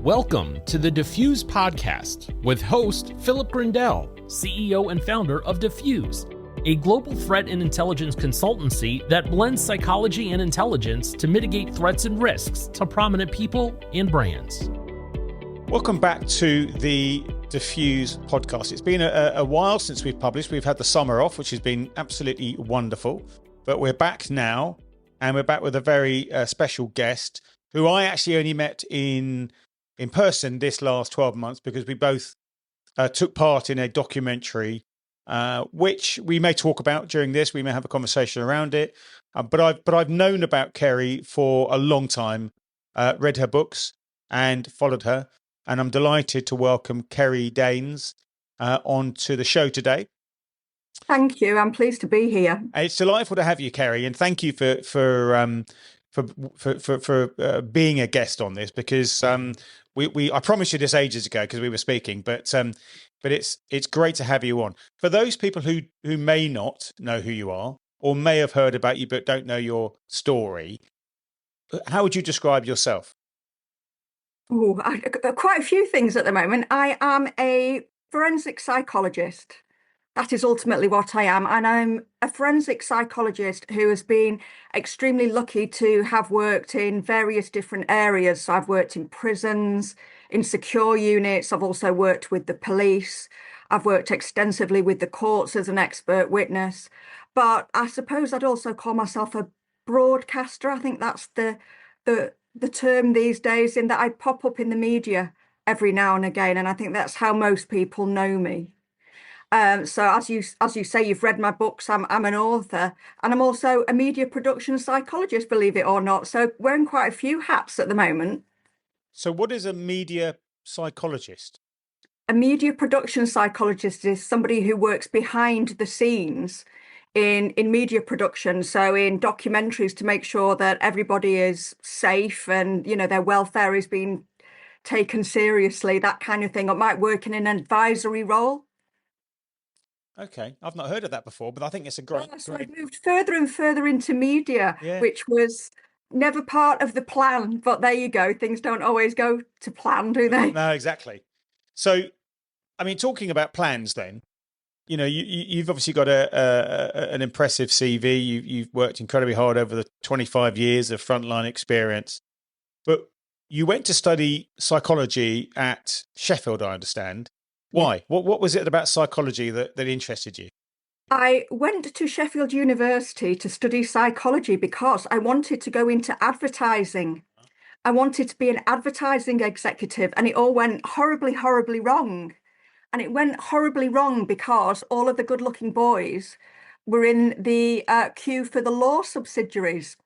Welcome to the Diffuse Podcast with host Philip Grindell, CEO and founder of Diffuse, a global threat and intelligence consultancy that blends psychology and intelligence to mitigate threats and risks to prominent people and brands. Welcome back to the Diffuse Podcast. It's been a while since we've published. We've had the summer off, which has been absolutely wonderful. But we're back now, and we're back with a very special guest who I actually only met in person this last 12 months because we both took part in a documentary, which we may talk about during this. We may have a conversation around it. But I've known about Kerry for a long time, read her books and followed her. And I'm delighted to welcome Kerry Daynes onto the show today. Thank you. I'm pleased to be here. It's delightful to have you, Kerry, and thank you for being a guest on this because I promised you this ages ago because we were speaking, but it's great to have you on. For those people who may not know who you are or may have heard about you but don't know your story, how would you describe yourself? Oh, quite a few things at the moment. I am a forensic psychologist. That is ultimately what I am. And I'm a forensic psychologist who has been extremely lucky to have worked in various different areas. So I've worked in prisons, in secure units. I've also worked with the police. I've worked extensively with the courts as an expert witness. But I suppose I'd also call myself a broadcaster. I think that's the term these days, in that I pop up in the media every now and again. And I think that's how most people know me. So as you say, you've read my books. I'm an author, and I'm also a media production psychologist, believe it or not. So wearing quite a few hats at the moment. So what is a media psychologist? A media production psychologist is somebody who works behind the scenes in media production. So in documentaries, to make sure that everybody is safe and, you know, their welfare is being taken seriously, that kind of thing. I might work in an advisory role. Okay, I've not heard of that before, but I think it's a great. So I've moved further and further into media, which was never part of the plan. But there you go. Things don't always go to plan, do they? No, exactly. So, I mean, talking about plans, then, you know, you've obviously got an impressive CV. You've worked incredibly hard over the 25 years of frontline experience, but you went to study psychology at Sheffield, I understand. Why? What was it about psychology that interested you? I went to Sheffield University to study psychology because I wanted to go into advertising. I wanted to be an advertising executive, and it all went horribly, horribly wrong. And it went horribly wrong because all of the good-looking boys were in the queue for the law subsidiaries.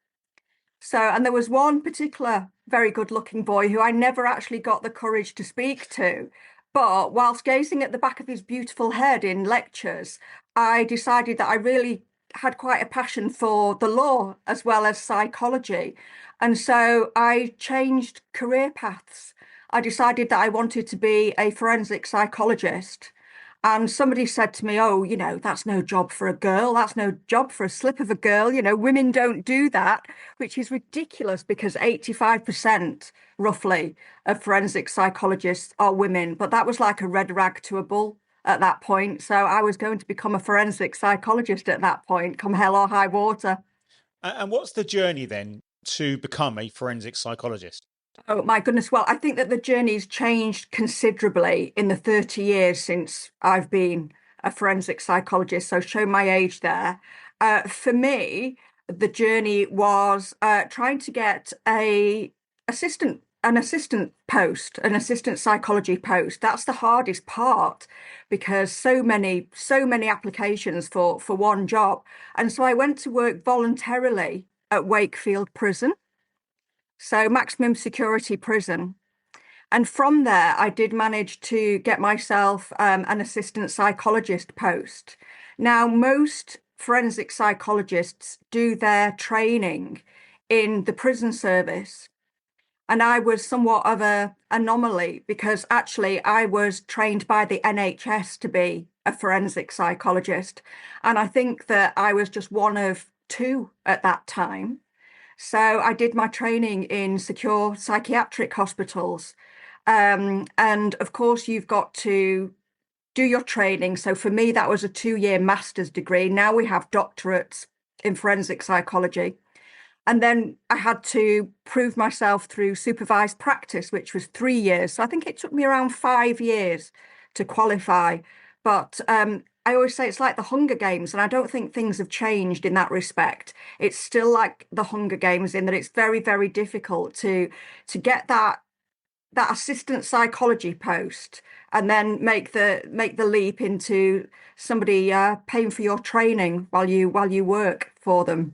And there was one particular very good-looking boy who I never actually got the courage to speak to. But whilst gazing at the back of his beautiful head in lectures, I decided that I really had quite a passion for the law as well as psychology. And so I changed career paths. I decided that I wanted to be a forensic psychologist. And somebody said to me, oh, you know, that's no job for a girl. That's no job for a slip of a girl. You know, women don't do that, which is ridiculous because 85% roughly of forensic psychologists are women. But that was like a red rag to a bull at that point. So I was going to become a forensic psychologist at that point, come hell or high water. And what's the journey then to become a forensic psychologist? Oh, my goodness. Well, I think that the journey's changed considerably in the 30 years since I've been a forensic psychologist. So show my age there. For me, the journey was trying to get an assistant psychology post. That's the hardest part because so many applications for one job. And so I went to work voluntarily at Wakefield Prison. So maximum security prison. And from there, I did manage to get myself an assistant psychologist post. Now, most forensic psychologists do their training in the prison service. And I was somewhat of an anomaly because actually I was trained by the NHS to be a forensic psychologist. And I think that I was just one of two at that time. So I did my training in secure psychiatric hospitals. And of course, you've got to do your training. So for me, that was a 2-year master's degree. Now we have doctorates in forensic psychology. And then I had to prove myself through supervised practice, which was 3 years. So I think it took me around 5 years to qualify. But I always say it's like the Hunger Games, and I don't think things have changed in that respect. It's still like the Hunger Games in that it's very, very difficult to get that assistant psychology post and then make the leap into somebody paying for your training while you work for them.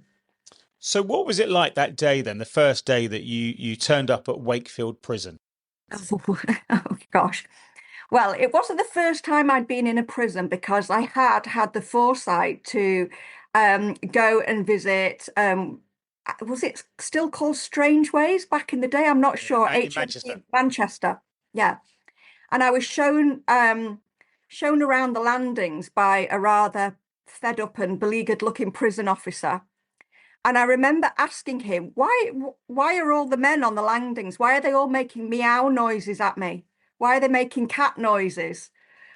So what was it like that day then, the first day that you turned up at Wakefield Prison? Oh gosh. Well, it wasn't the first time I'd been in a prison because I had the foresight to go and visit. Was it still called Strange Ways back in the day? I'm not sure. In HMP Manchester. Yeah. And I was shown around the landings by a rather fed up and beleaguered looking prison officer. And I remember asking him, why are all the men on the landings? Why are they all making meow noises at me? Why are they making cat noises?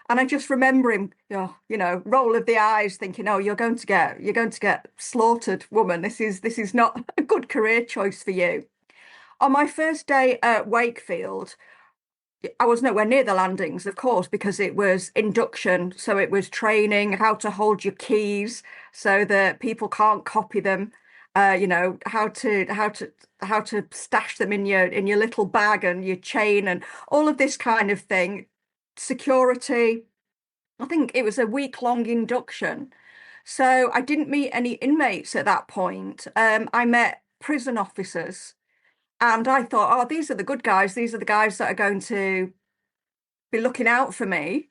And I just remember him, roll of the eyes, thinking, "Oh, you're going to get slaughtered, woman. This is not a good career choice for you." On my first day at Wakefield, I was nowhere near the landings, of course, because it was induction. So it was training how to hold your keys so that people can't copy them. How to stash them in your little bag and your chain and all of this kind of thing. Security. I think it was a week-long induction. So I didn't meet any inmates at that point. I met prison officers. And I thought, oh, these are the good guys. These are the guys that are going to be looking out for me,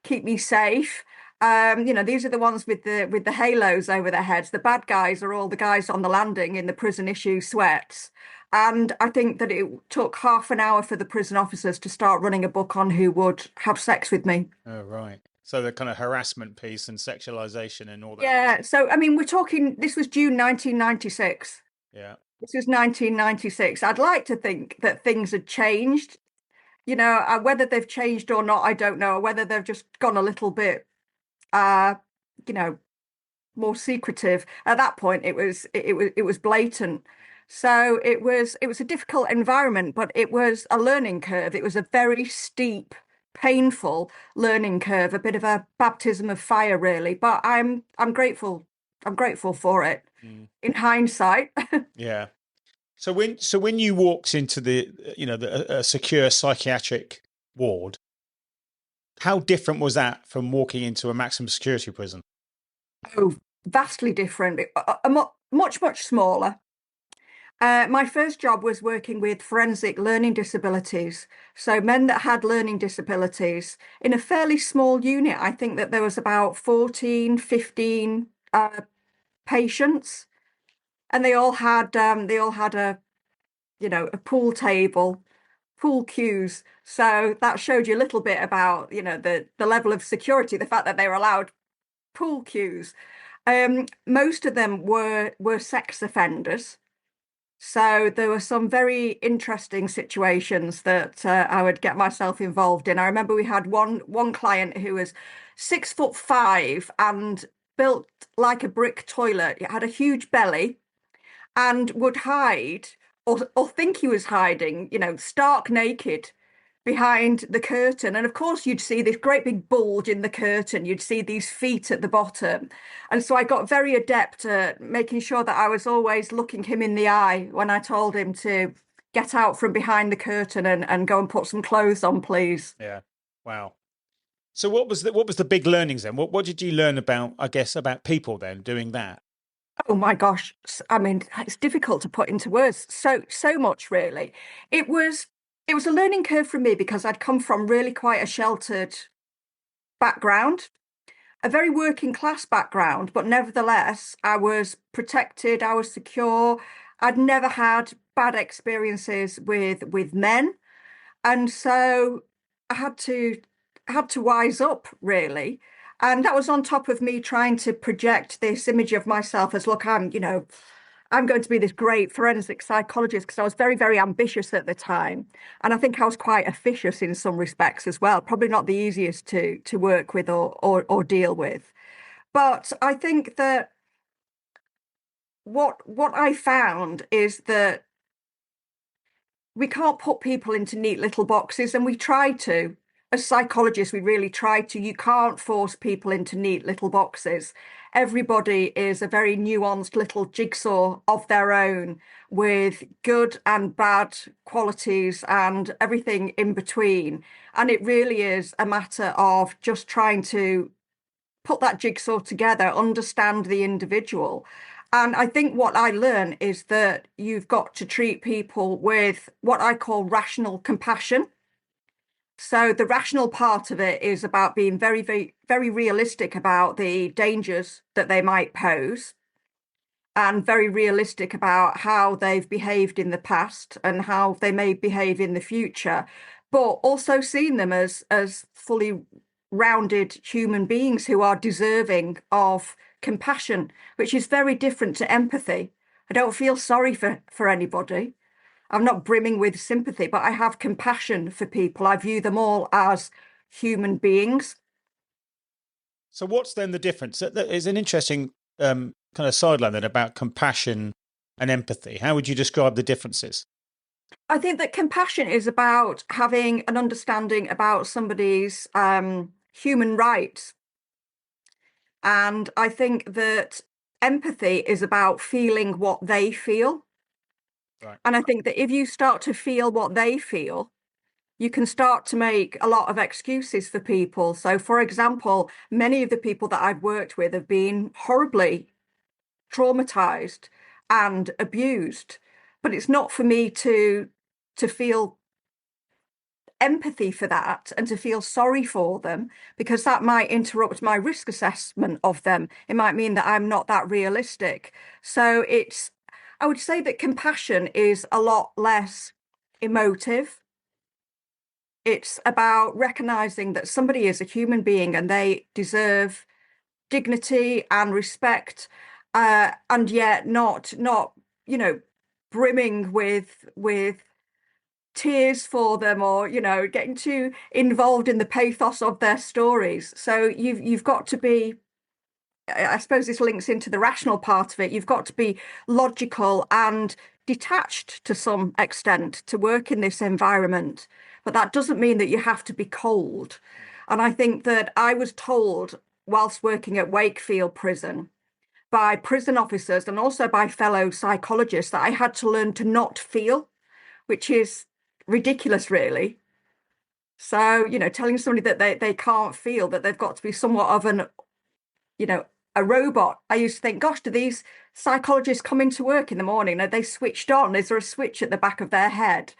keep me safe. These are the ones with the halos over their heads. The bad guys are all the guys on the landing in the prison issue sweats. And I think that it took half an hour for the prison officers to start running a book on who would have sex with me. Oh, right. So the kind of harassment piece and sexualization and all that. Yeah. So, I mean, we're talking, this was June 1996. Yeah. This was 1996. I'd like to think that things had changed. Whether they've changed or not, I don't know. Or whether they've just gone a little bit, more secretive. At that point, it was blatant. So it was a difficult environment, but it was a learning curve. It was a very steep, painful learning curve, a bit of a baptism of fire, really. But I'm grateful. I'm grateful for it. In hindsight. Yeah. So when you walked into the secure psychiatric ward, how different was that from walking into a maximum security prison? Oh, vastly different. Much, much smaller. My first job was working with forensic learning disabilities. So men that had learning disabilities in a fairly small unit. I think that there was about 14, 15 patients, and they all had a pool table, pool cues. So that showed you a little bit about the level of security, the fact that they were allowed pool cues. Most of them were sex offenders. So there were some very interesting situations that I would get myself involved in. I remember we had one client who was 6'5" and built like a brick toilet. It had a huge belly and would hide or think he was hiding, stark naked behind the curtain. And of course, you'd see this great big bulge in the curtain. You'd see these feet at the bottom. And so I got very adept at making sure that I was always looking him in the eye when I told him to get out from behind the curtain and go and put some clothes on, please. Yeah. Wow. So what was the big learnings then? What did you learn about people then doing that? Oh my gosh. I mean, it's difficult to put into words. So much, really. It was a learning curve for me because I'd come from really quite a sheltered background, a very working class background, but nevertheless, I was protected, I was secure. I'd never had bad experiences with men. And so I had to wise up, really. And that was on top of me trying to project this image of myself as, look, I'm going to be this great forensic psychologist, because I was very, very ambitious at the time. And I think I was quite officious in some respects as well. Probably not the easiest to work with or deal with. But I think that what I found is that we can't put people into neat little boxes, and we try to. As psychologists, we really try to. You can't force people into neat little boxes. Everybody is a very nuanced little jigsaw of their own, with good and bad qualities and everything in between. And it really is a matter of just trying to put that jigsaw together, understand the individual. And I think what I learn is that you've got to treat people with what I call rational compassion. So the rational part of it is about being very, very, very realistic about the dangers that they might pose, and very realistic about how they've behaved in the past and how they may behave in the future, but also seeing them as fully rounded human beings who are deserving of compassion, which is very different to empathy. I don't feel sorry for anybody. I'm not brimming with sympathy, but I have compassion for people. I view them all as human beings. So what's then the difference? It's an interesting kind of sideline then about compassion and empathy. How would you describe the differences? I think that compassion is about having an understanding about somebody's human rights. And I think that empathy is about feeling what they feel. Right. And I think that if you start to feel what they feel, you can start to make a lot of excuses for people. So, for example, many of the people that I've worked with have been horribly traumatized and abused. But it's not for me to feel empathy for that and to feel sorry for them, because that might interrupt my risk assessment of them. It might mean that I'm not that realistic. So I would say that compassion is a lot less emotive. It's about recognizing that somebody is a human being and they deserve dignity and respect, and yet not brimming with tears for them, or getting too involved in the pathos of their stories. So you've got to be, I suppose this links into the rational part of it, you've got to be logical and detached to some extent to work in this environment. But that doesn't mean that you have to be cold. And I think that I was told, whilst working at Wakefield Prison, by prison officers and also by fellow psychologists, that I had to learn to not feel, which is ridiculous, really. So, telling somebody that they can't feel, that they've got to be somewhat of a robot. I used to think, gosh, do these psychologists come into work in the morning? Are they switched on? Is there a switch at the back of their head?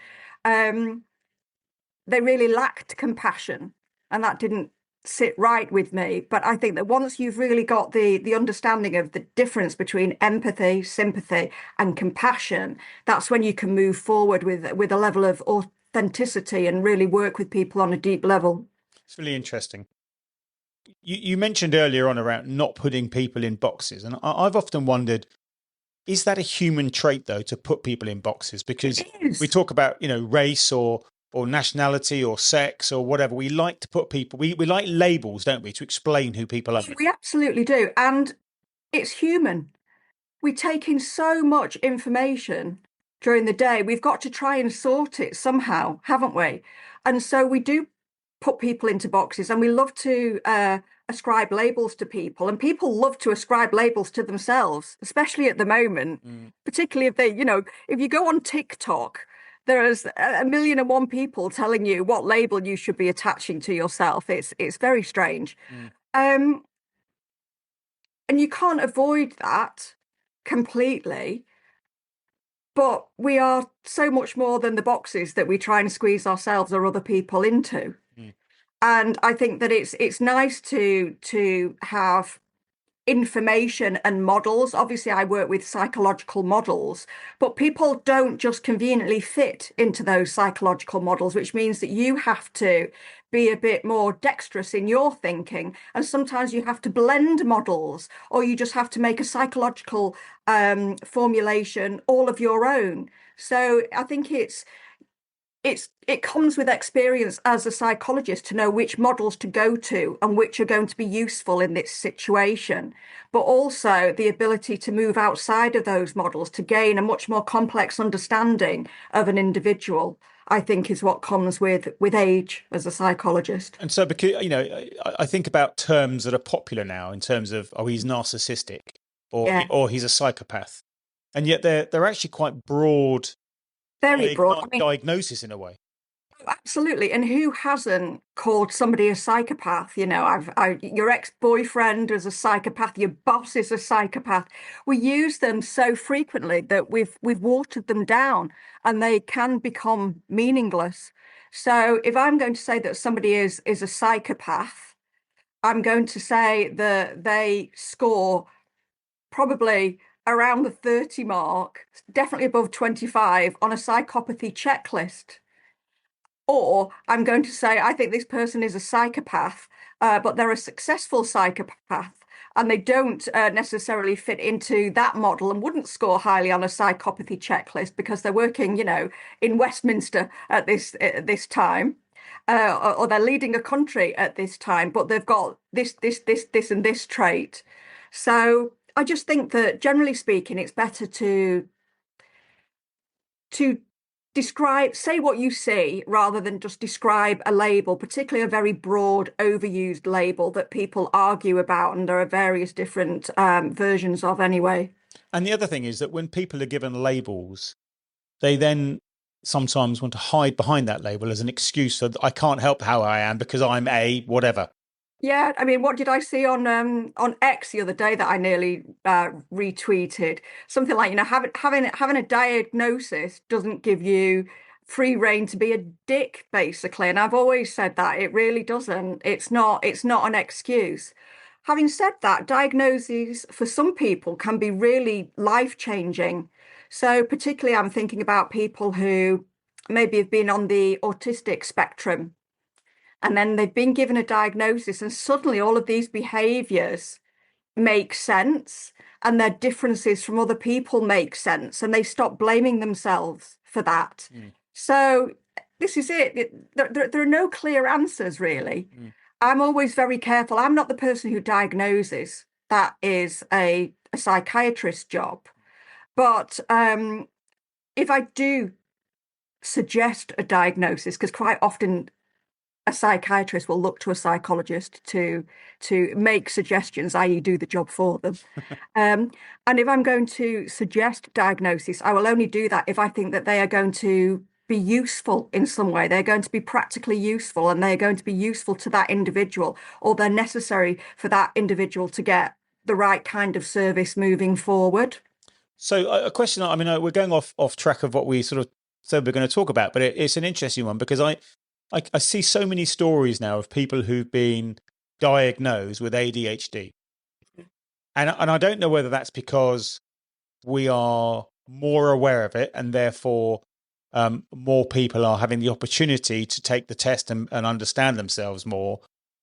They really lacked compassion, and that didn't sit right with me. But I think that once you've really got the understanding of the difference between empathy, sympathy, and compassion, that's when you can move forward with a level of authenticity and really work with people on a deep level. It's really interesting. You mentioned earlier on around not putting people in boxes, and I've often wondered, is that a human trait though, to put people in boxes? Because we talk about race or nationality or sex or whatever. We like to put people, we like labels, don't we, to explain who people are. We absolutely do. And it's human. We take in so much information during the day. We've got to try and sort it somehow, haven't we? And so we do put people into boxes, and we love to ascribe labels to people. And people love to ascribe labels to themselves, especially at the moment, particularly if if you go on TikTok, there's 1,000,001 people telling you what label you should be attaching to yourself. It's very strange. And you can't avoid that completely. But we are so much more than the boxes that we try and squeeze ourselves or other people into. And I think that it's nice to have information and models. Obviously, I work with psychological models, but people don't just conveniently fit into those psychological models, which means that you have to be a bit more dexterous in your thinking. And sometimes you have to blend models, or you just have to make a psychological formulation all of your own. So I think it comes with experience as a psychologist to know which models to go to and which are going to be useful in this situation, but also the ability to move outside of those models to gain a much more complex understanding of an individual, I think, is what comes with age as a psychologist. And so, because I think about terms that are popular now in terms of, oh, he's narcissistic, or he's a psychopath, and yet they're actually quite broad. Very broad. I mean, diagnosis in a way. absolutely. And who hasn't called somebody a psychopath? Your ex-boyfriend is a psychopath. Your boss is a psychopath. We use them so frequently that we've watered them down, and they can become meaningless. So if I'm going to say that somebody is a psychopath, I'm going to say that they score probably around the 30 mark, definitely above 25 on a psychopathy checklist. Or I'm going to say, I think this person is a psychopath, but they're a successful psychopath, and they don't necessarily fit into that model and wouldn't score highly on a psychopathy checklist because they're working, in Westminster at this time. Or they're leading a country at this time, but they've got this, and this trait. So I just think that generally speaking, it's better to say what you see rather than just describe a label, particularly a very broad, overused label that people argue about, and there are various different versions of anyway. And the other thing is that when people are given labels, they then sometimes want to hide behind that label as an excuse that I can't help how I am because I'm a whatever. Yeah, I mean, what did I see on X the other day that I nearly retweeted? Something like, having a diagnosis doesn't give you free rein to be a dick, basically. And I've always said that it really doesn't. It's not an excuse. Having said that, diagnoses for some people can be really life-changing. So particularly I'm thinking about people who maybe have been on the autistic spectrum, and then they've been given a diagnosis, and suddenly all of these behaviors make sense, and their differences from other people make sense, and they stop blaming themselves for that. So this is it. There are no clear answers, really. I'm always very careful. I'm not the person who diagnoses. That is a psychiatrist's job. But if I do suggest a diagnosis, because quite often a psychiatrist will look to a psychologist to make suggestions, i.e. do the job for them. And if I'm going to suggest diagnosis, I will only do that if I think that they are going to be useful in some way. They're going to be practically useful, and they're going to be useful to that individual, or they're necessary for that individual to get the right kind of service moving forward. So a question, I mean, we're going off track of what we sort of said we're going to talk about, but it's an interesting one because I see so many stories now of people who've been diagnosed with ADHD. And I don't know whether that's because we are more aware of it and therefore more people are having the opportunity to take the test and understand themselves more,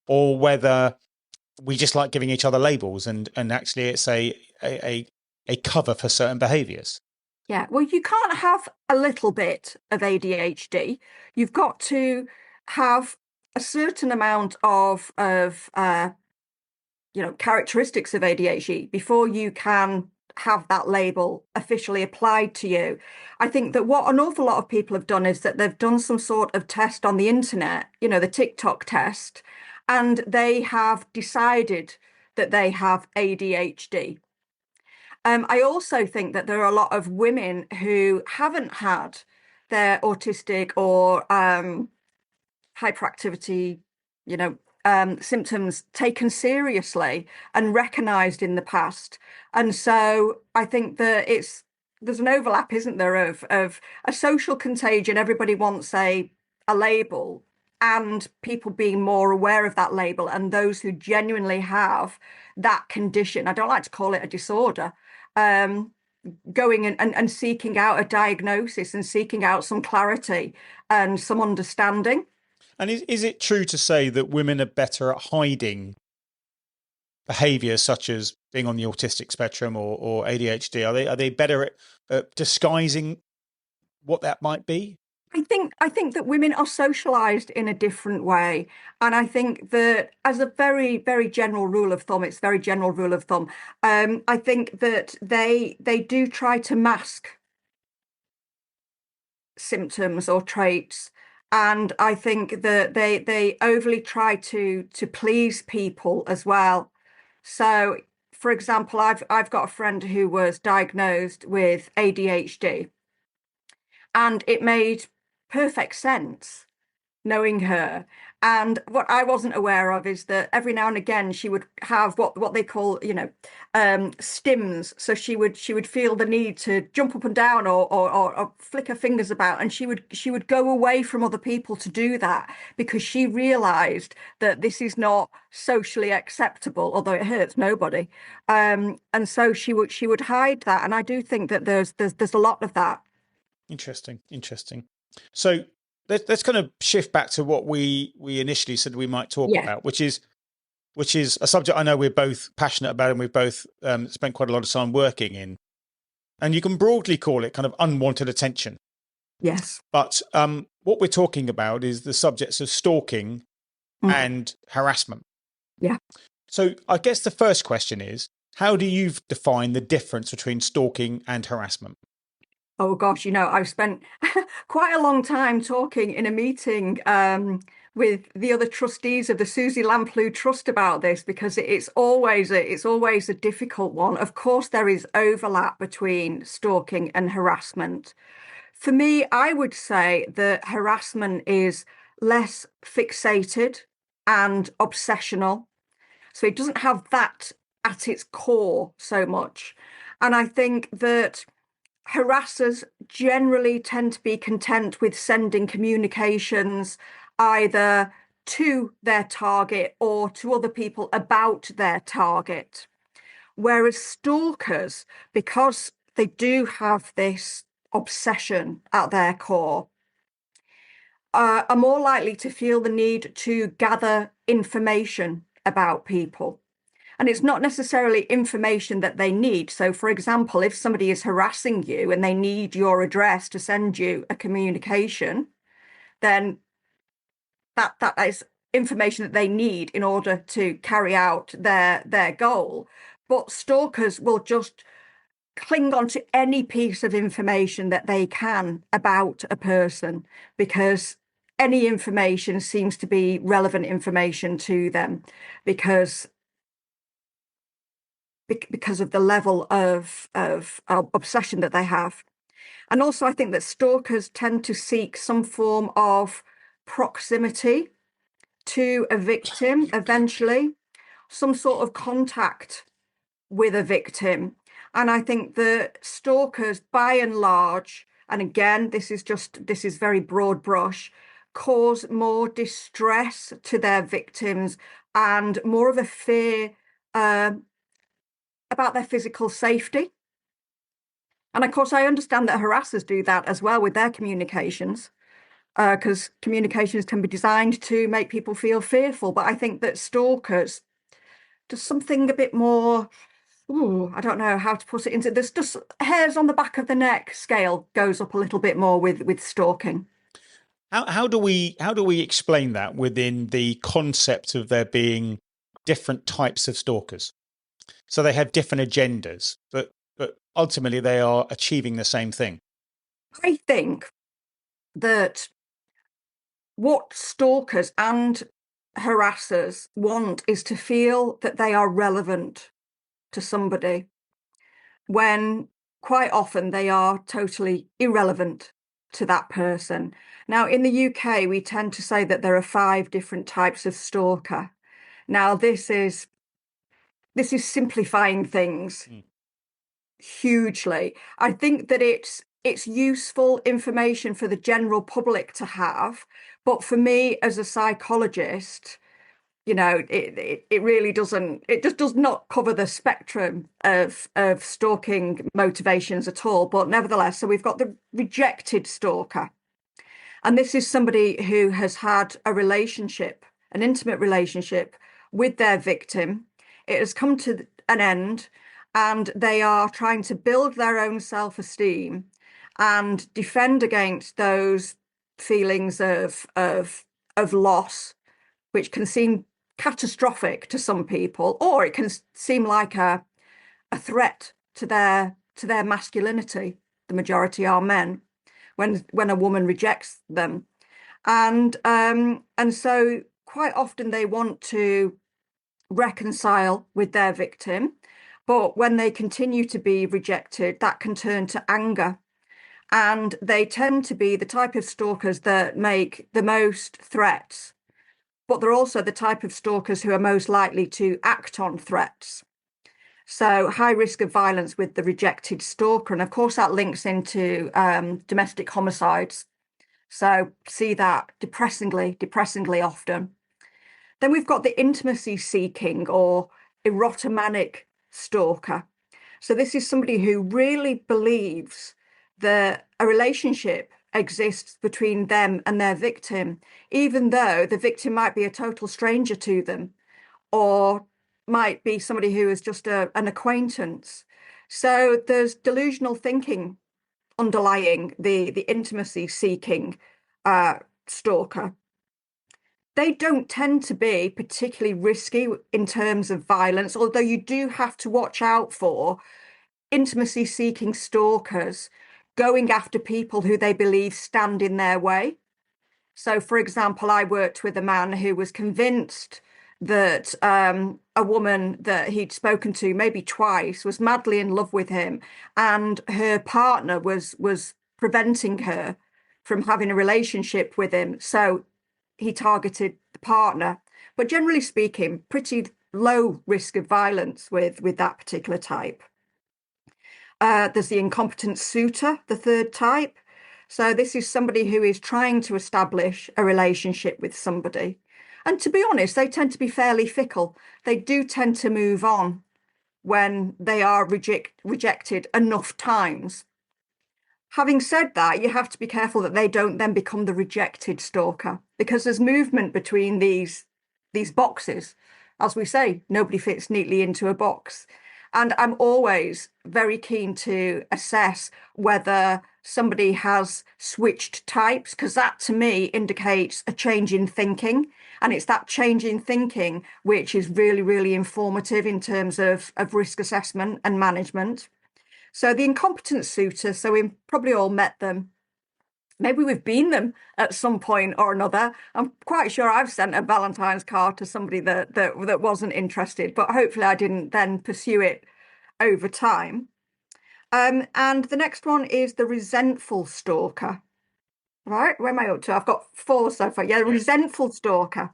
or whether we just like giving each other labels and actually it's a cover for certain behaviours. Yeah, well, you can't have a little bit of ADHD. You've got to have a certain amount of characteristics of ADHD before you can have that label officially applied to you. I think that what an awful lot of people have done is that they've done some sort of test on the internet, the TikTok test, and they have decided that they have ADHD. I also think that there are a lot of women who haven't had their autistic or hyperactivity, symptoms taken seriously and recognised in the past. And so I think that there's an overlap, isn't there, of a social contagion. Everybody wants a label, and people being more aware of that label, and those who genuinely have that condition, I don't like to call it a disorder, going and seeking out a diagnosis and seeking out some clarity and some understanding. And is it true to say that women are better at hiding behaviour such as being on the autistic spectrum or ADHD? Are they better at disguising what that might be? I think that women are socialized in a different way. And I think that as a very, very general rule of thumb, it's very general rule of thumb. I think that they do try to mask symptoms or traits. And I think that they overly try to please people as well. So, for example, I've got a friend who was diagnosed with ADHD, and it made perfect sense knowing her. And what I wasn't aware of is that every now and again she would have what they call, stims. So she would feel the need to jump up and down or flick her fingers about, and she would go away from other people to do that because she realized that this is not socially acceptable, although it hurts nobody. And so she would hide that. And I do think that there's a lot of that. Interesting. So let's kind of shift back to what we initially said we might talk about, which is a subject I know we're both passionate about and we've both spent quite a lot of time working in. And you can broadly call it kind of unwanted attention. Yes. But what we're talking about is the subjects of stalking and harassment. Yeah. So I guess the first question is, how do you define the difference between stalking and harassment? Oh gosh, I've spent quite a long time talking in a meeting with the other trustees of the Susie Lamplugh Trust about this, because it's always a difficult one. Of course, there is overlap between stalking and harassment. For me, I would say that harassment is less fixated and obsessional. So it doesn't have that at its core so much. And I think that harassers generally tend to be content with sending communications either to their target or to other people about their target. Whereas stalkers, because they do have this obsession at their core, are more likely to feel the need to gather information about people. And it's not necessarily information that they need. So, for example, if somebody is harassing you and they need your address to send you a communication, then that is information that they need in order to carry out their goal. But stalkers will just cling on to any piece of information that they can about a person, because any information seems to be relevant information to them, because of the level of obsession that they have. And also, I think that stalkers tend to seek some form of proximity to a victim eventually, some sort of contact with a victim. And I think that stalkers, by and large, and again, this is very broad brush, cause more distress to their victims and more of a fear about their physical safety. And of course, I understand that harassers do that as well with their communications, because communications can be designed to make people feel fearful. But I think that stalkers do something a bit more, I don't know how to put it into, there's just hairs on the back of the neck scale goes up a little bit more with stalking. How do we explain that within the concept of there being different types of stalkers? So they have different agendas, but ultimately they are achieving the same thing. I think that what stalkers and harassers want is to feel that they are relevant to somebody, when quite often they are totally irrelevant to that person. Now, in the UK, we tend to say that there are 5 different types of stalker. Now, this is simplifying things hugely. I think that it's it's useful information for the general public to have. But for me as a psychologist, it really doesn't, it just does not cover the spectrum of stalking motivations at all. But nevertheless, so we've got the rejected stalker. And this is somebody who has had a relationship, an intimate relationship with their victim. It has come to an end, and they are trying to build their own self-esteem and defend against those feelings of loss, which can seem catastrophic to some people, or it can seem like a threat to their masculinity. The majority are men when a woman rejects them. And so quite often they want to reconcile with their victim, but when they continue to be rejected, that can turn to anger. And they tend to be the type of stalkers that make the most threats, but they're also the type of stalkers who are most likely to act on threats. So high risk of violence with the rejected stalker. And of course, that links into domestic homicides. So see that depressingly often. Then we've got the intimacy seeking or erotomanic stalker. So this is somebody who really believes that a relationship exists between them and their victim, even though the victim might be a total stranger to them, or might be somebody who is just an acquaintance. So there's delusional thinking underlying the intimacy seeking stalker. They don't tend to be particularly risky in terms of violence, although you do have to watch out for intimacy seeking stalkers going after people who they believe stand in their way. So, for example, I worked with a man who was convinced that a woman that he'd spoken to maybe twice was madly in love with him, and her partner was preventing her from having a relationship with him. So he targeted the partner. But generally speaking, pretty low risk of violence with that particular type. There's the incompetent suitor, the third type. So this is somebody who is trying to establish a relationship with somebody. And to be honest, they tend to be fairly fickle. They do tend to move on when they are rejected enough times. Having said that, you have to be careful that they don't then become the rejected stalker, because there's movement between these boxes. As we say, nobody fits neatly into a box. And I'm always very keen to assess whether somebody has switched types, because that to me indicates a change in thinking. And it's that change in thinking which is really, really informative in terms of risk assessment and management. So the incompetent suitor, so we've probably all met them. Maybe we've been them at some point or another. I'm quite sure I've sent a Valentine's card to somebody that wasn't interested, but hopefully I didn't then pursue it over time. And the next one is the resentful stalker. Right, where am I up to? I've got 4 so far. Yeah, resentful stalker.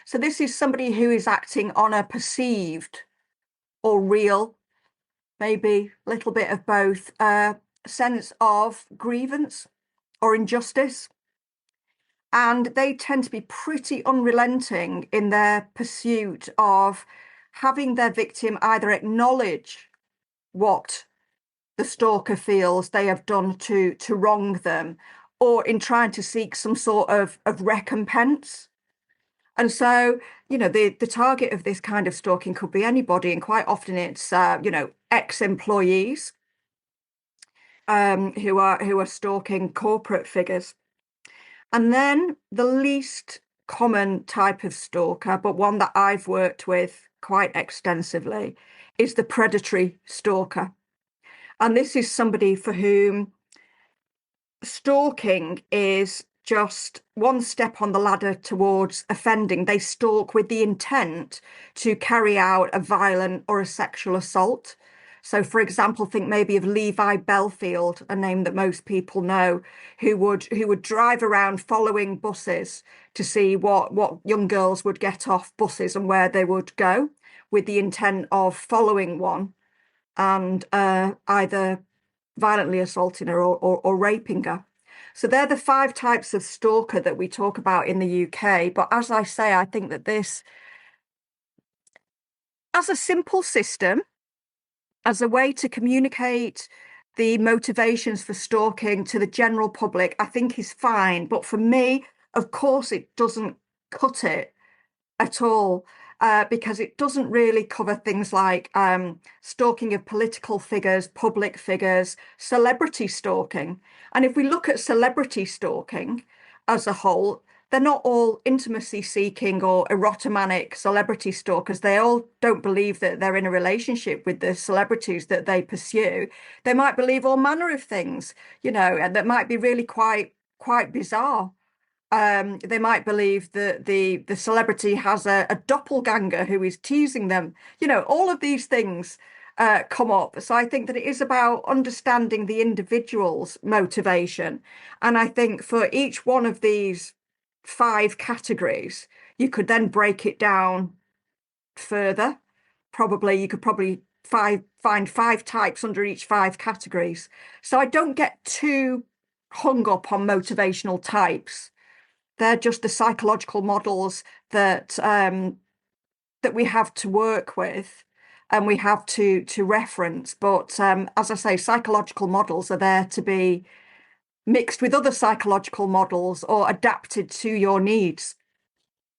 So this is somebody who is acting on a perceived or real, maybe a little bit of both, sense of grievance or injustice. And they tend to be pretty unrelenting in their pursuit of having their victim either acknowledge what the stalker feels they have done to wrong them, or in trying to seek some sort of recompense. And so, the target of this kind of stalking could be anybody, and quite often it's ex-employees who are stalking corporate figures. And then the least common type of stalker, but one that I've worked with quite extensively, is the predatory stalker. And this is somebody for whom stalking is just one step on the ladder towards offending. They stalk with the intent to carry out a violent or a sexual assault. So, for example, think maybe of Levi Belfield, a name that most people know, who would drive around following buses to see what young girls would get off buses and where they would go, with the intent of following one and either violently assaulting her or raping her. So they're the 5 types of stalker that we talk about in the UK. But as I say, I think that this, as a simple system, as a way to communicate the motivations for stalking to the general public, I think is fine. But for me, of course, it doesn't cut it at all, because it doesn't really cover things like stalking of political figures, public figures, celebrity stalking. And if we look at celebrity stalking as a whole, they're not all intimacy seeking or erotomanic celebrity stalkers. They all don't believe that they're in a relationship with the celebrities that they pursue. They might believe all manner of things, and that might be really quite bizarre. They might believe that the celebrity has a doppelganger who is teasing them. All of these things come up. So I think that it is about understanding the individual's motivation. And I think for each one of these 5 categories, you could then break it down further. You could probably find 5 types under each 5 categories. So I don't get too hung up on motivational types. They're just the psychological models that we have to work with and we have to reference. But as I say, psychological models are there to be mixed with other psychological models or adapted to your needs.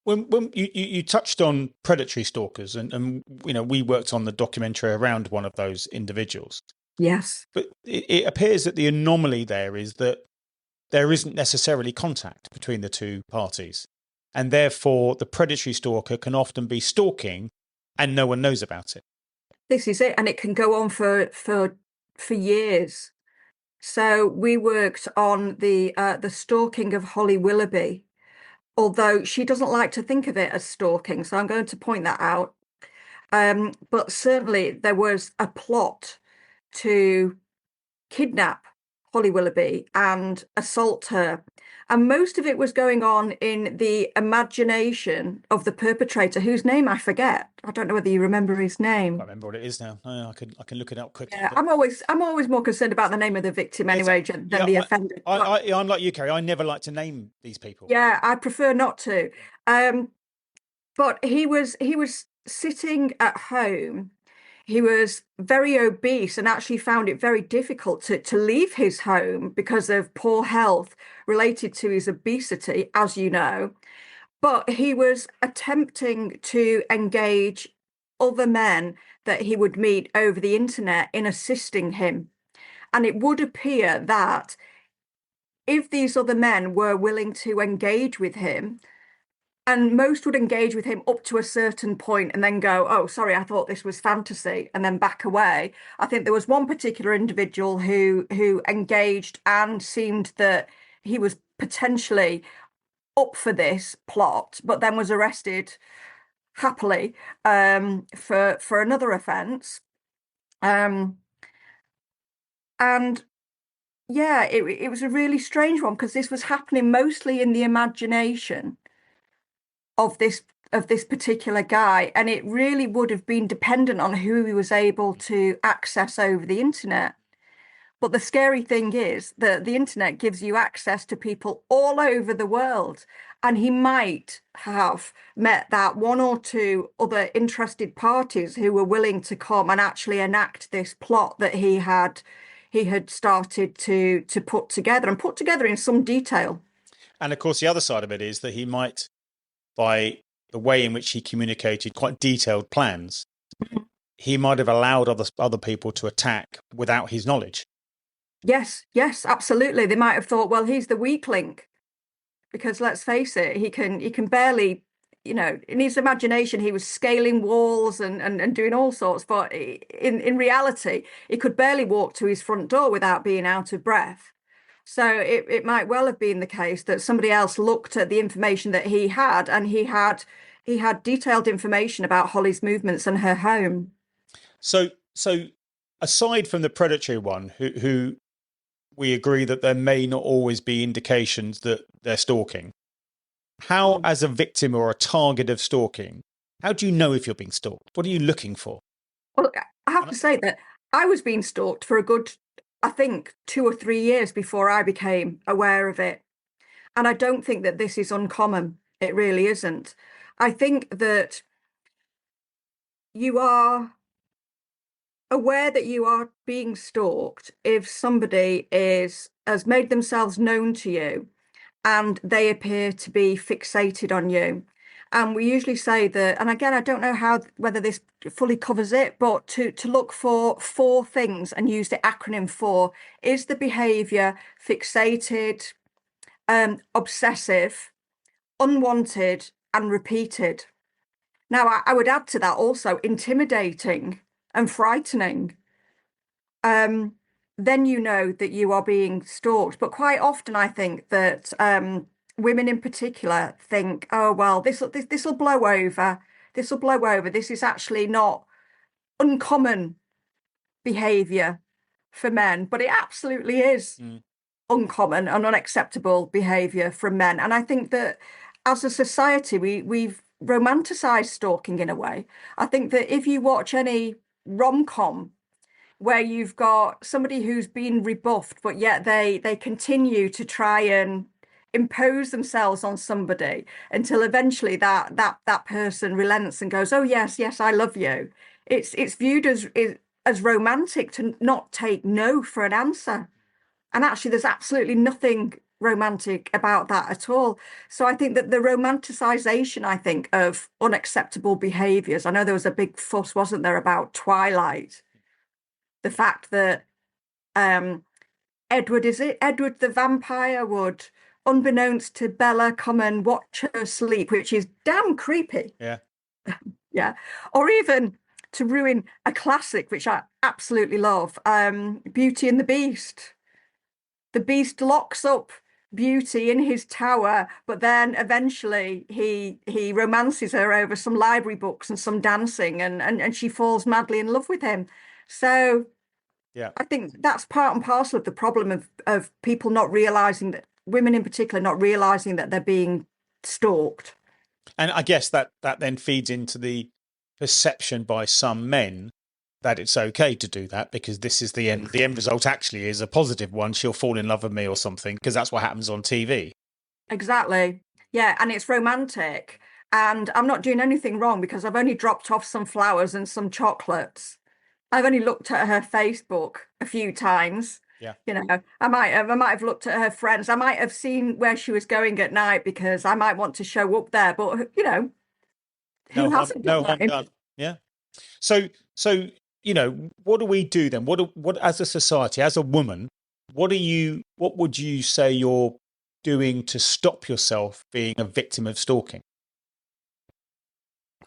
When you touched on predatory stalkers, and we worked on the documentary around one of those individuals. Yes. But it appears that the anomaly there is that there isn't necessarily contact between the 2 parties. And therefore, the predatory stalker can often be stalking and no one knows about it. This is it. And it can go on for years. So we worked on the stalking of Holly Willoughby, although she doesn't like to think of it as stalking. So I'm going to point that out. But certainly there was a plot to kidnap Holly Willoughby and assault her. And most of it was going on in the imagination of the perpetrator, whose name I forget. I don't know whether you remember his name. I remember what it is now. I can look it up quickly. Yeah, I'm always more concerned about the name of the victim anyway than the offender. I'm like you, Kerry. I never like to name these people. Yeah, I prefer not to. But he was sitting at home. He was very obese and actually found it very difficult to leave his home because of poor health related to his obesity, as you know. But he was attempting to engage other men that he would meet over the internet in assisting him. And it would appear that if these other men were willing to engage with him, and most would engage with him up to a certain point and then go, oh, sorry, I thought this was fantasy, and then back away. I think there was one particular individual who engaged and seemed that he was potentially up for this plot, but then was arrested happily for another offence. And yeah, it was a really strange one because this was happening mostly in the imagination of this particular guy, and it really would have been dependent on who he was able to access over the internet. But the scary thing is that the internet gives you access to people all over the world, and he might have met that 1 or 2 other interested parties who were willing to come and actually enact this plot that he had started to put together in some detail. And of course, the other side of it is that he might, by the way in which he communicated quite detailed plans, he might have allowed other people to attack without his knowledge. Yes, absolutely. They might have thought, well, he's the weak link, because let's face it, he can barely, in his imagination, he was scaling walls and doing all sorts, but in reality, he could barely walk to his front door without being out of breath. So it might well have been the case that somebody else looked at the information that he had, and he had detailed information about Holly's movements and her home. So aside from the predatory one, who we agree that there may not always be indications that they're stalking, how, as a victim or a target of stalking, how do you know if you're being stalked? What are you looking for? Well, I have to say that I was being stalked for a good I think, 2 or 3 years before I became aware of it. And I don't think that this is uncommon. It really isn't. I think that you are aware that you are being stalked if somebody has made themselves known to you and they appear to be fixated on you. And we usually say that, and again, I don't know whether this fully covers it, but to look for 4 things and use the acronym FOR. Is the behaviour fixated, obsessive, unwanted, and repeated? Now, I would add to that also intimidating and frightening. Then you know that you are being stalked. But quite often, I think that women in particular think, oh, well, this'll blow over. This will blow over. This is actually not uncommon behaviour for men, but it absolutely is uncommon and unacceptable behaviour from men. And I think that as a society, we've romanticised stalking in a way. I think that if you watch any rom-com where you've got somebody who's been rebuffed, but yet they continue to try and impose themselves on somebody until eventually that person relents and goes, oh yes, I love you. It's viewed as romantic to not take no for an answer. And actually there's absolutely nothing romantic about that at all. So I think that the romanticization, I think, of unacceptable behaviors. I know there was a big fuss, wasn't there, about Twilight? The fact that Edward the vampire would, unbeknownst to Bella, come and watch her sleep, which is damn creepy. Yeah. Yeah. Or even to ruin a classic, which I absolutely love, Beauty and the Beast. The Beast locks up Beauty in his tower, but then eventually he romances her over some library books and some dancing, and she falls madly in love with him. So yeah, I think that's part and parcel of the problem of people not realizing, that women in particular not realizing that they're being stalked. And I guess that then feeds into the perception by some men that it's okay to do that because this is the end. The end result actually is a positive one. She'll fall in love with me or something because that's what happens on TV. Exactly. Yeah, and it's romantic. And I'm not doing anything wrong because I've only dropped off some flowers and some chocolates. I've only looked at her Facebook a few times. Yeah. You know, I might have looked at her friends. I might have seen where she was going at night because I might want to show up there. But you know, who hasn't done that? Yeah. So you know, what do we do then? What as a society, as a woman, what would you say you're doing to stop yourself being a victim of stalking?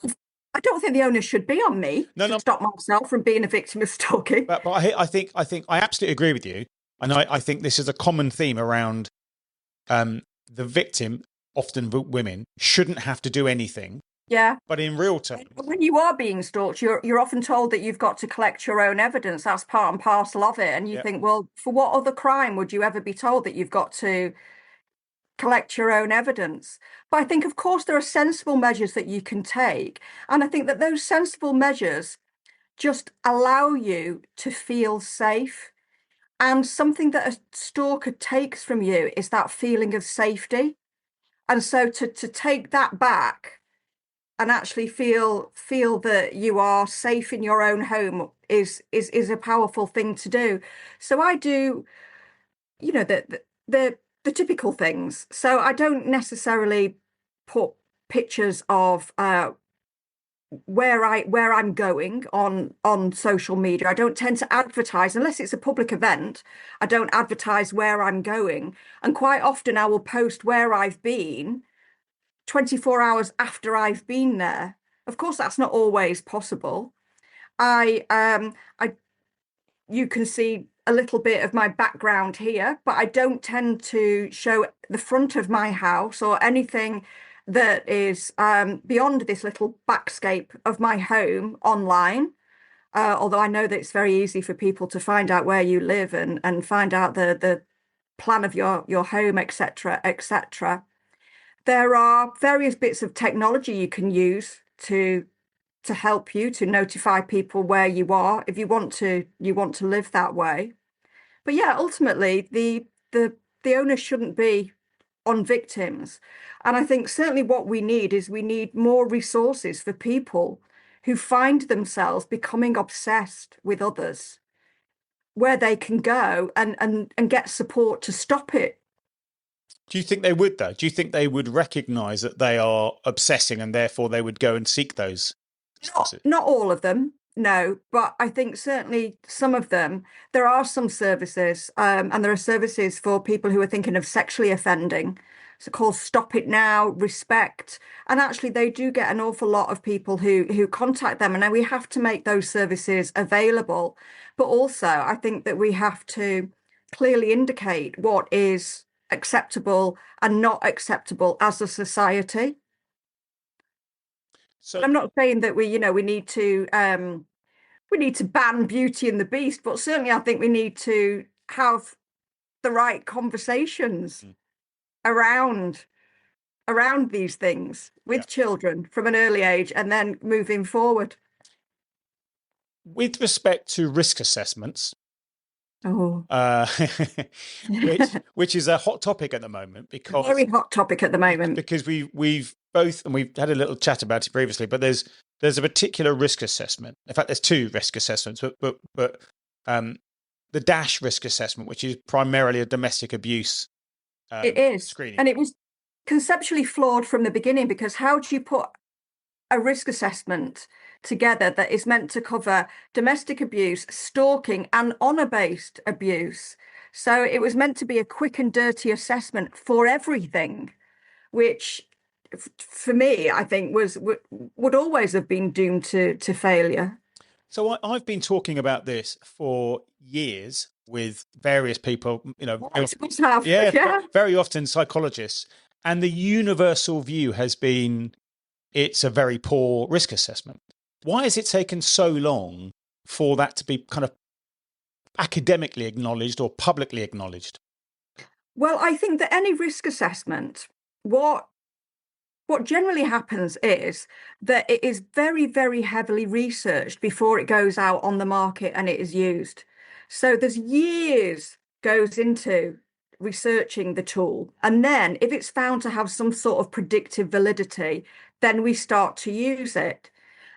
I don't think the onus should be on me to stop myself from being a victim of stalking. But I think I absolutely agree with you, and I think this is a common theme around the victim, often women, shouldn't have to do anything. Yeah. But in real terms, when you are being stalked, you're often told that you've got to collect your own evidence. That's part and parcel of it. And you think, well, for what other crime would you ever be told that you've got to collect your own evidence? But I think, of course, there are sensible measures that you can take. And I think that those sensible measures just allow you to feel safe. And something that a stalker takes from you is that feeling of safety. And so to take that back and actually feel that you are safe in your own home is a powerful thing to do. So I do, you know, the typical things. So I don't necessarily put pictures of where I'm going on social media. I don't tend to advertise unless it's a public event. I don't advertise where I'm going, and quite often I will post where I've been 24 hours after I've been there. Of course, that's not always possible. You can see a little bit of my background here, but I don't tend to show the front of my house or anything that is beyond this little backscape of my home online. Although I know that it's very easy for people to find out where you live and find out the plan of your home, etc., etc. There are various bits of technology you can use to help you to notify people where you are if you want to live that way. But yeah, ultimately the onus shouldn't be on victims. And I think certainly what we need is we need more resources for people who find themselves becoming obsessed with others, where they can go and get support to stop it. Do you think they would, though? Do you think they would recognise that they are obsessing and therefore they would go and seek those? Not all of them, no, but I think certainly some of them. There are some services, and there are services for people who are thinking of sexually offending. So called Stop It Now, Respect. And actually they do get an awful lot of people who contact them. And now we have to make those services available. But also I think that we have to clearly indicate what is acceptable and not acceptable as a society. So I'm not saying that we need to ban Beauty and the Beast, but certainly I think we need to have the right conversations around these things with children from an early age and then moving forward. With respect to risk assessments, which is a hot topic at the moment, because very hot topic at the moment, because we've both, and we've had a little chat about it previously, but there's a particular risk assessment. In fact, there's two risk assessments, but the DASH risk assessment, which is primarily a domestic abuse it is screening. And it was conceptually flawed from the beginning, because how do you put a risk assessment together that is meant to cover domestic abuse, stalking, and honour-based abuse? So it was meant to be a quick and dirty assessment for everything, which for me, I think would always have been doomed to failure. So I've been talking about this for years with various people, very often psychologists, and the universal view has been it's a very poor risk assessment. Why has it taken so long for that to be kind of academically acknowledged or publicly acknowledged? Well, I think that any risk assessment, what generally happens is that it is very, very heavily researched before it goes out on the market and it is used. So there's years goes into researching the tool. And then if it's found to have some sort of predictive validity, then we start to use it.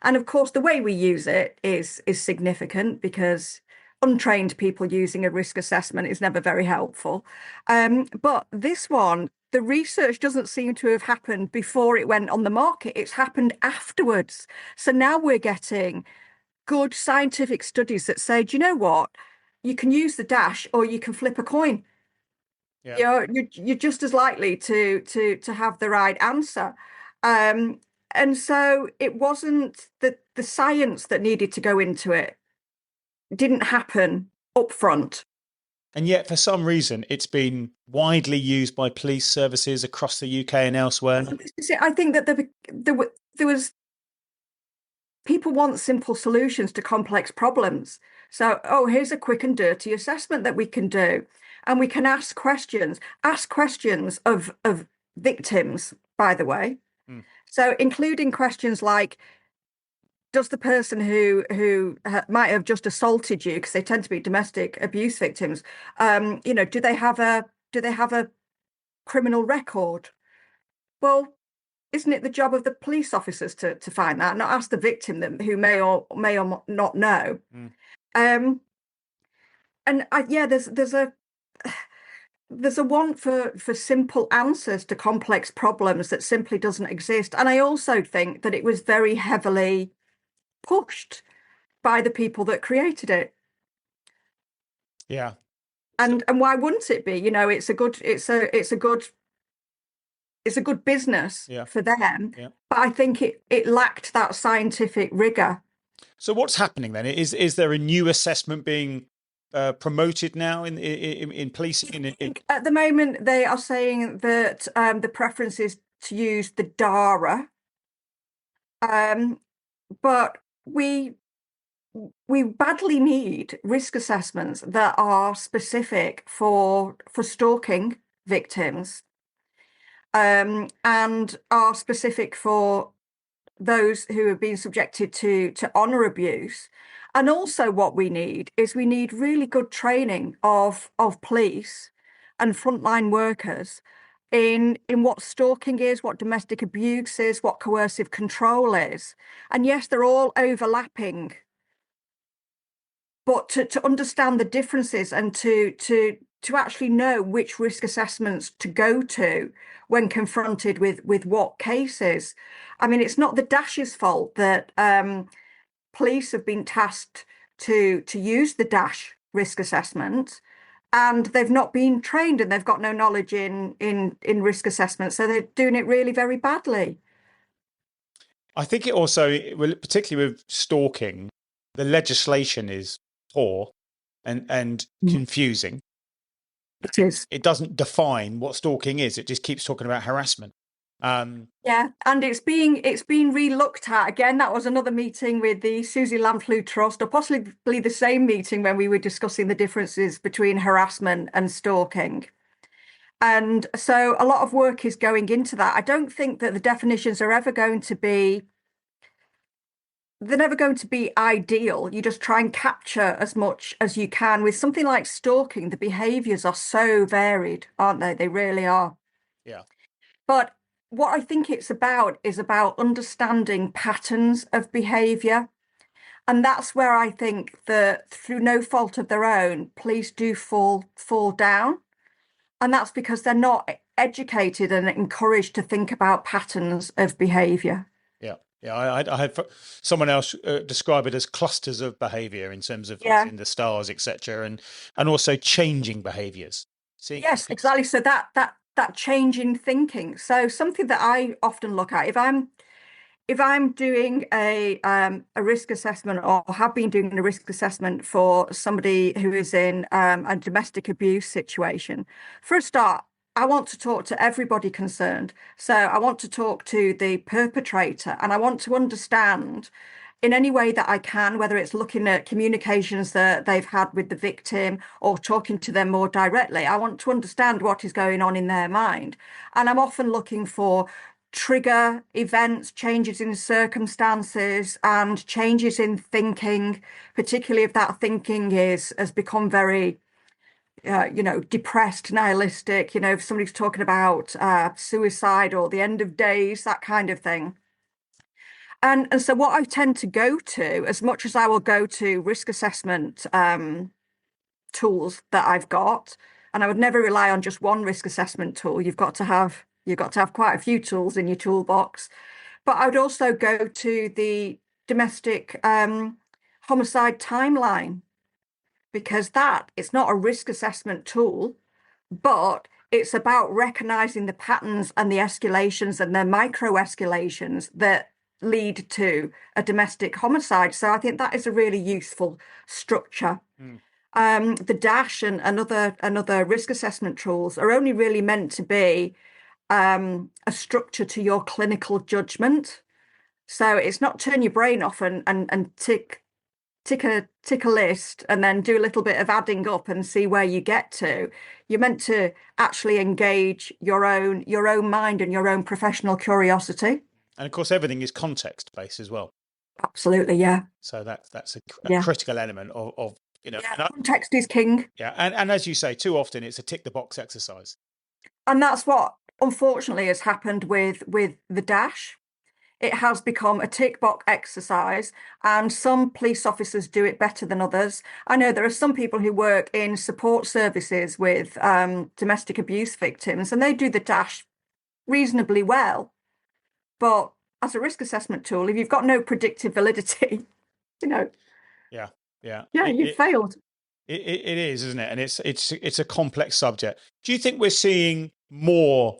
And of course, the way we use it is significant, because untrained people using a risk assessment is never very helpful. But this one, the research doesn't seem to have happened before it went on the market. It's happened afterwards. So now we're getting good scientific studies that say, do you know what? You can use the DASH or you can flip a coin. Yeah. You're just as likely to have the right answer. And so it wasn't the science that needed to go into it. It didn't happen up front. And yet, for some reason, it's been widely used by police services across the UK and elsewhere. I think that there was people want simple solutions to complex problems. So, here's a quick and dirty assessment that we can do. And we can ask questions of victims, by the way. So including questions like, does the person who might have just assaulted you, because they tend to be domestic abuse victims, do they have a criminal record? Well, isn't it the job of the police officers to find that, not ask the victim who may or not know? There's a want for simple answers to complex problems that simply doesn't exist. And I also think that it was very heavily pushed by the people that created it. Yeah. And why wouldn't it be? It's a good business for them. Yeah. But I think it lacked that scientific rigor. So what's happening then? Is there a new assessment being promoted now in policing? At the moment, they are saying that the preference is to use the DARA, but we badly need risk assessments that are specific for stalking victims, and are specific for those who have been subjected to honour abuse. And also what we need really good training of police and frontline workers in what stalking is, what domestic abuse is, what coercive control is. And yes, they're all overlapping, but to understand the differences and to actually know which risk assessments to go to when confronted with what cases. I mean, it's not the Dash's fault that police have been tasked to use the Dash risk assessment, and they've not been trained and they've got no knowledge in risk assessment, so they're doing it really very badly. I think it also, particularly with stalking, the legislation is poor and confusing. It is. It doesn't define what stalking is. It just keeps talking about harassment. Yeah, and it's being re-looked at again. That was another meeting with the Susie Lamflew Trust, or possibly the same meeting when we were discussing the differences between harassment and stalking. And so a lot of work is going into that. I don't think that the definitions are ever going to be, they're never going to be ideal. You just try and capture as much as you can. With something like stalking, the behaviours are so varied, aren't they? They really are. Yeah. But what I think it's about is about understanding patterns of behaviour. And that's where I think that through no fault of their own, police do fall down. And that's because they're not educated and encouraged to think about patterns of behaviour. Yeah. Yeah, I had someone else describe it as clusters of behaviour in terms of in the stars, etc., and also changing behaviours. Yes, exactly. So that change in thinking. So something that I often look at, if I'm doing a risk assessment, or have been doing a risk assessment for somebody who is in a domestic abuse situation, for a start, I want to talk to everybody concerned. So I want to talk to the perpetrator, and I want to understand in any way that I can, whether it's looking at communications that they've had with the victim or talking to them more directly. I want to understand what is going on in their mind. And I'm often looking for trigger events, changes in circumstances, and changes in thinking, particularly if that thinking has become very depressed, nihilistic, if somebody's talking about suicide or the end of days, that kind of thing. And so what I tend to go to, as much as I will go to risk assessment tools that I've got, and I would never rely on just one risk assessment tool. You've got to have quite a few tools in your toolbox. But I would also go to the domestic homicide timeline, because it's not a risk assessment tool, but it's about recognizing the patterns and the escalations and the micro escalations that lead to a domestic homicide. So I think that is a really useful structure. The Dash and other risk assessment tools are only really meant to be a structure to your clinical judgment. So it's not turn your brain off and tick a list and then do a little bit of adding up and see where you get to. You're meant to actually engage your own mind and your own professional curiosity. And of course, everything is context based as well. Absolutely, yeah. So that's a critical element of context is king. Yeah, and as you say, too often it's a tick the box exercise. And that's what unfortunately has happened with the Dash. It has become a tick box exercise, and some police officers do it better than others. I know there are some people who work in support services with domestic abuse victims, and they do the Dash reasonably well. But as a risk assessment tool, if you've got no predictive validity, Yeah, you've failed. It is, isn't it? And it's a complex subject. Do you think we're seeing more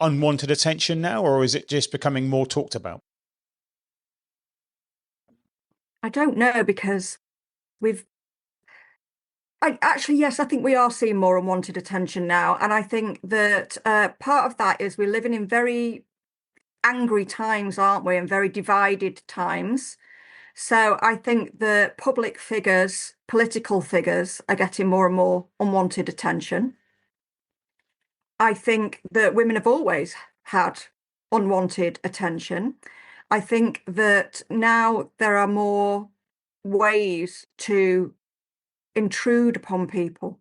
unwanted attention now, or is it just becoming more talked about? I don't know, because yes, I think we are seeing more unwanted attention now. And I think that part of that is we're living in very angry times, aren't we? And very divided times. So I think the public figures, political figures, are getting more and more unwanted attention. I think that women have always had unwanted attention. I think that now there are more ways to intrude upon people.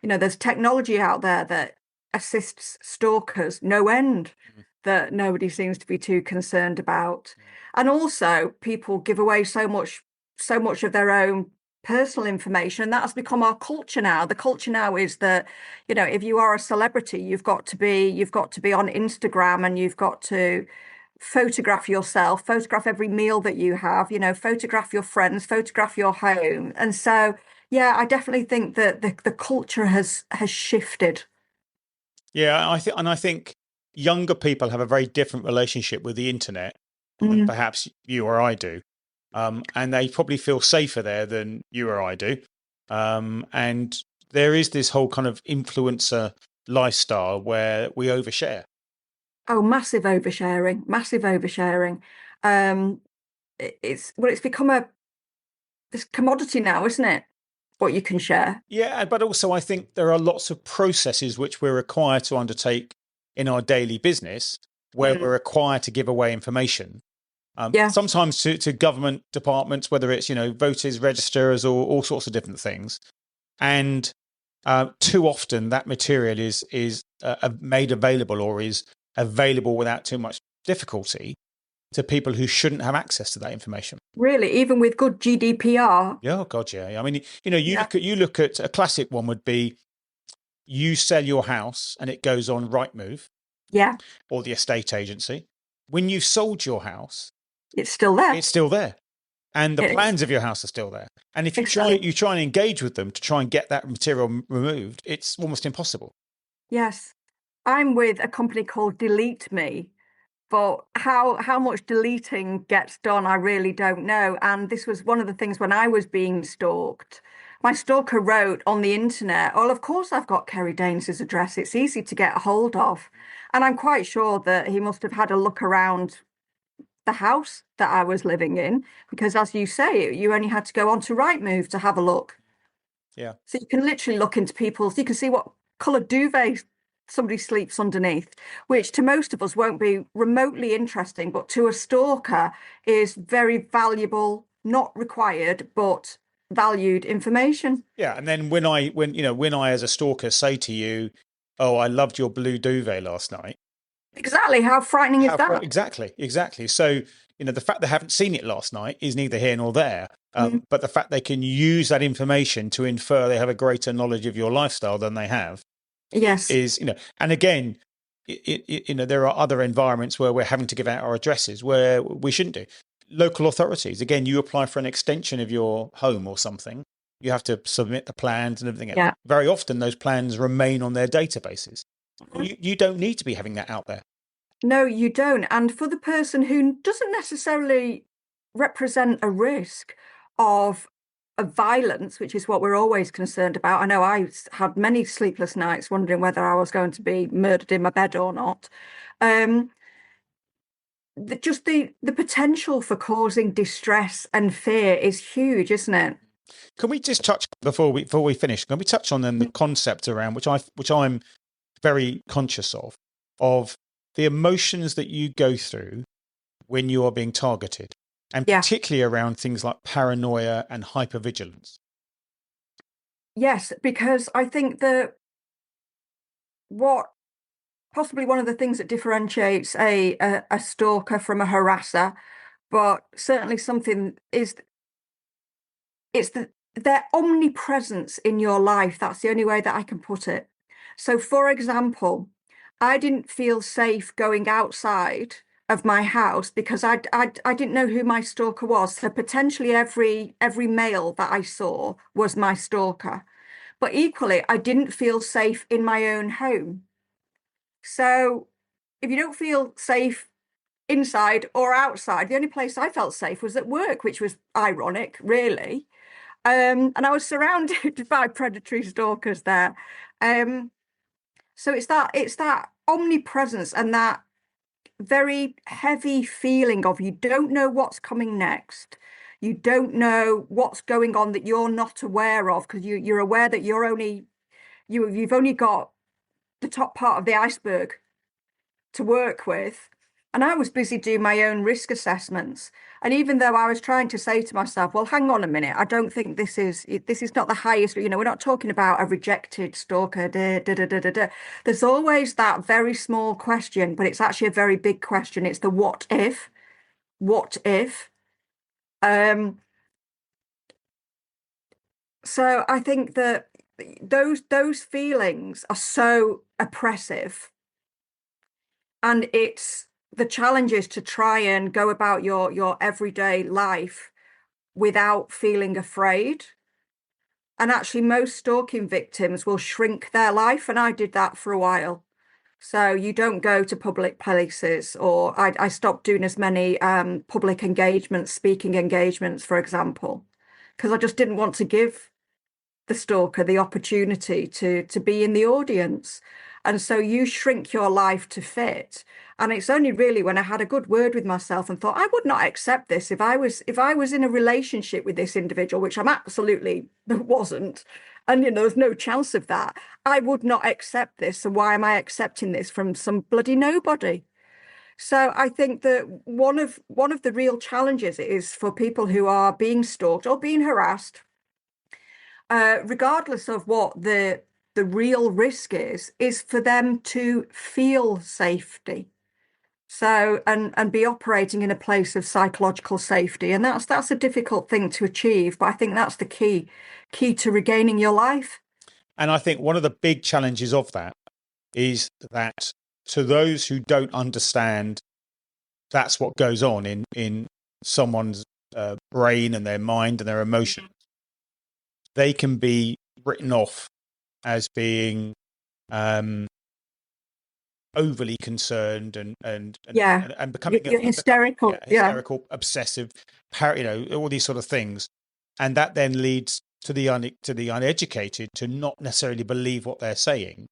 There's technology out there that assists stalkers no end, that nobody seems to be too concerned about. And also people give away so much of their own personal information, and that has become our culture now. The culture now is that, if you are a celebrity, you've got to be on Instagram, and you've got to photograph yourself, photograph every meal that you have, photograph your friends, photograph your home. And so, yeah, I definitely think that the culture has shifted. Yeah, I think younger people have a very different relationship with the internet than perhaps you or I do. And they probably feel safer there than you or I do. And there is this whole kind of influencer lifestyle where we overshare. Oh, massive oversharing, massive oversharing. It's become this commodity now, isn't it? What you can share. Yeah, but also I think there are lots of processes which we're required to undertake in our daily business where we're required to give away information. Sometimes to government departments, whether it's, voters, registrars, or all sorts of different things. And too often that material is made available, or is available without too much difficulty to people who shouldn't have access to that information. Really, even with good GDPR? Yeah, oh God, yeah. I mean, you look at a classic one would be you sell your house and it goes on Rightmove, or the estate agency. When you've sold your house, it's still there. It's still there. And the plans of your house are still there. And if you try and engage with them to try and get that material removed, it's almost impossible. Yes. I'm with a company called Delete Me, but how much deleting gets done, I really don't know. And this was one of the things when I was being stalked. My stalker wrote on the internet, "Oh, of course I've got Kerry Daynes' address. It's easy to get a hold of." And I'm quite sure that he must have had a look around the house that I was living in, because as you say, you only had to go on to Rightmove to have a look. Yeah. So you can literally look into people's, you can see what colour duvet somebody sleeps underneath, which to most of us won't be remotely interesting, but to a stalker is very valuable, not required, but valued information. Yeah. And then when I as a stalker say to you, "Oh, I loved your blue duvet last night." Exactly. How frightening is that? Exactly. So, the fact they haven't seen it last night is neither here nor there. But the fact they can use that information to infer they have a greater knowledge of your lifestyle than they have. Yes. And again, there are other environments where we're having to give out our addresses where we shouldn't do. Local authorities, again, you apply for an extension of your home or something, you have to submit the plans and everything else. Yeah. Very often those plans remain on their databases. You don't need to be having that out there. No, you don't. And for the person who doesn't necessarily represent a risk of violence, which is what we're always concerned about. I know I had many sleepless nights wondering whether I was going to be murdered in my bed or not. Just the potential for causing distress and fear is huge, isn't it? Can we just touch before we finish? Can we touch on then the concept around which I'm very conscious of the emotions that you go through when you are being targeted, and particularly around things like paranoia and hypervigilance? Yes, because I think that possibly one of the things that differentiates a stalker from a harasser, but certainly something is their omnipresence in your life. That's the only way that I can put it. So, for example, I didn't feel safe going outside of my house because I didn't know who my stalker was. So potentially every male that I saw was my stalker. But equally, I didn't feel safe in my own home. So if you don't feel safe inside or outside, the only place I felt safe was at work, which was ironic, really. And I was surrounded by predatory stalkers there. So it's that omnipresence and that very heavy feeling of you don't know what's coming next. You don't know what's going on that you're not aware of, because you're aware that you've only got the top part of the iceberg to work with. And I was busy doing my own risk assessments. And even though I was trying to say to myself, well, hang on a minute, I don't think this is not the highest, we're not talking about a rejected stalker. There's always that very small question, but it's actually a very big question. It's the what if? What if? So I think that those feelings are so oppressive, and it's the challenge is to try and go about your everyday life without feeling afraid. And actually, most stalking victims will shrink their life, and I did that for a while. So you don't go to public places, or I stopped doing as many public engagements, speaking engagements, for example, because I just didn't want to give the stalker the opportunity to be in the audience. And so you shrink your life to fit. And it's only really when I had a good word with myself and thought, I would not accept this if I was in a relationship with this individual, which I'm absolutely wasn't. And there's no chance of that. I would not accept this. So why am I accepting this from some bloody nobody? So I think that one of the real challenges is for people who are being stalked or being harassed, regardless of what the real risk is for them to feel safety. So and be operating in a place of psychological safety. And that's a difficult thing to achieve, but I think that's the key to regaining your life. And I think one of the big challenges of that is that to those who don't understand that's what goes on in someone's brain and their mind and their emotions, they can be written off as being overly concerned and becoming you're hysterical, hysterical, obsessive, all these sort of things, and that then leads to the uneducated to not necessarily believe what they're saying,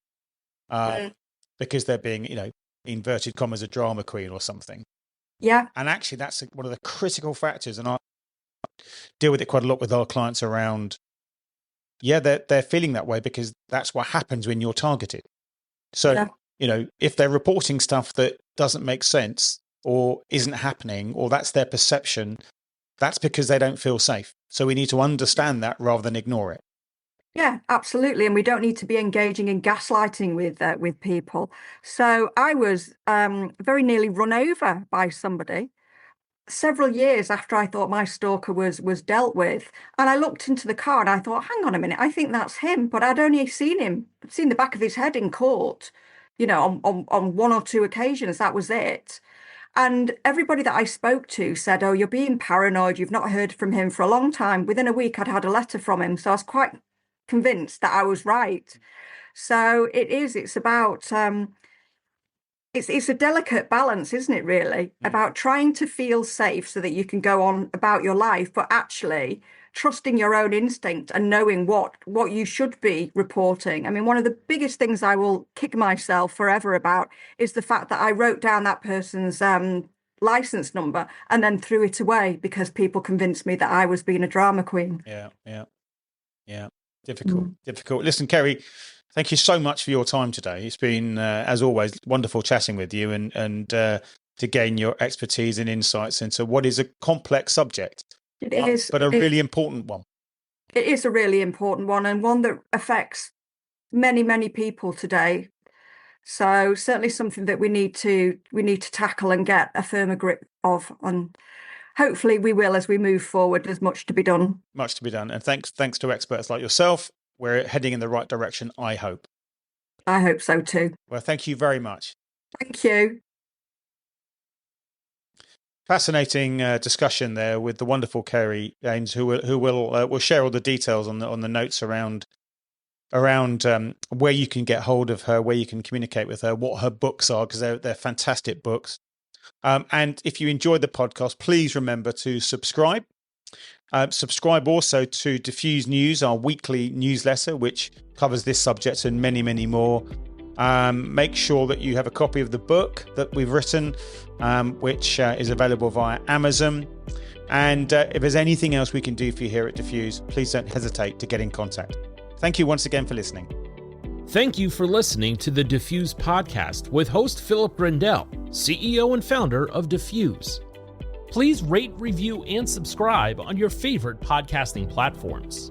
because they're being, inverted commas, a drama queen or something. Yeah, and actually that's one of the critical factors, and I deal with it quite a lot with our clients around. Yeah, they're feeling that way because that's what happens when you're targeted. So, if they're reporting stuff that doesn't make sense or isn't happening, or that's their perception, that's because they don't feel safe. So we need to understand that rather than ignore it. Yeah, absolutely. And we don't need to be engaging in gaslighting with people. So I was very nearly run over by somebody several years after I thought my stalker was dealt with. And I looked into the car and I thought, hang on a minute, I think that's him. But I'd only seen the back of his head in court, on one or two occasions. That was it. And everybody that I spoke to said, oh, you're being paranoid. You've not heard from him for a long time. Within a week, I'd had a letter from him. So I was quite convinced that I was right. So it's about it's a delicate balance, isn't it, really, about trying to feel safe so that you can go on about your life, but actually trusting your own instinct and knowing what you should be reporting. I mean, one of the biggest things I will kick myself forever about is the fact that I wrote down that person's license number and then threw it away because people convinced me that I was being a drama queen. Yeah. Difficult. Listen, Kerry, thank you so much for your time today. It's been, as always, wonderful chatting with you and to gain your expertise and insights into what is a complex subject. It is. But a really important one. It is a really important one, and one that affects many, many people today. So certainly something that we need to tackle and get a firmer grip of. And hopefully we will as we move forward. There's much to be done. Much to be done. And thanks to experts like yourself, we're heading in the right direction, I hope. I hope so too. Well, thank you very much. Thank you. Fascinating discussion there with the wonderful Kerry Daynes, who will share all the details on the notes around where you can get hold of her, where you can communicate with her, what her books are, because they're fantastic books. And if you enjoyed the podcast, please remember to subscribe. Subscribe also to Diffuse News, our weekly newsletter, which covers this subject and many, many more. Make sure that you have a copy of the book that we've written, which is available via Amazon. And if there's anything else we can do for you here at Diffuse, please don't hesitate to get in contact. Thank you once again for listening. Thank you for listening to the Diffuse podcast with host Philip Grindell. CEO and founder of Diffuse. Please rate, review, and subscribe on your favorite podcasting platforms.